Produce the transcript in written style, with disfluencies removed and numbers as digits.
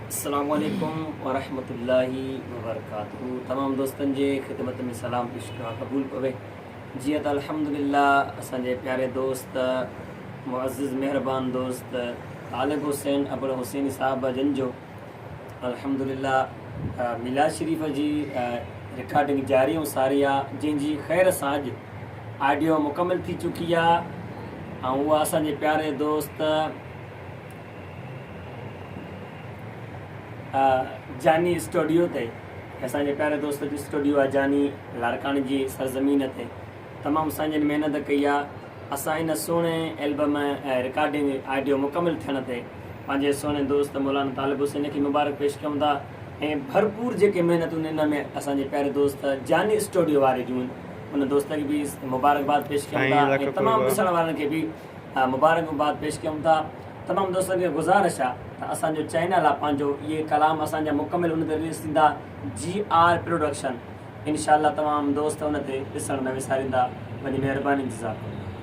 अस्सलामु अलैकुम वरहमतुल्लाहि वबरकातुहू। तमाम दोस्तन जे ख़िदमत में सलाम पेश करा क़बूल पवे। जी त अल्हम्दुलिल्लाह असांजे प्यारे दोस्त मुअज़्ज़िज़ मेहरबान दोस्त तालिब हुसैन अबुल हुसैनी साहब जन जो अल्हम्दुलिल्लाह मिलाद शरीफ़ जी रिकॉर्डिंग जारी ऐं सारी आहे, जंहिंजी ख़ैर सां अॼु ऑडियो मुकमिल थी चुकी आहे ऐं उहा असांजे प्यारे दोस्त जानी स्टूडियो ते असांजे प्यारे दोस्त जो स्टूडियो आहे जानी लाड़कानी जी सरज़मीन ते तमामु असांजी महिनत कई आहे। असां इन सुहिणे एल्बम रिकॉर्डिंग ऑडियो मुकमिल थियण ते पंहिंजे सुहिणे दोस्त मौलाना तालिब हुसैन खे मुबारक पेश कयूं था ऐं भरपूर जेके महिनतूं इन में असांजे प्यारे दोस्त जानी स्टूडियो वारे जूं उन दोस्त खे बि मुबारकबाद पेश कयूं था ऐं तमामु ॾिसण वारनि खे बि मुबारकबाद पेश कयूं था। तमामु दोस्तनि खे गुज़ारिश आहे त असांजो चैनल आहे पंहिंजो इहे कलाम असांजा मुकमिल उन ते रिलीज़ थींदा GR प्रोडक्शन। इंशाअल्लाह तमामु दोस्त उन ते ॾिसण न विसारींदा। वॾी महिरबानी इंतज़ारु कंदा।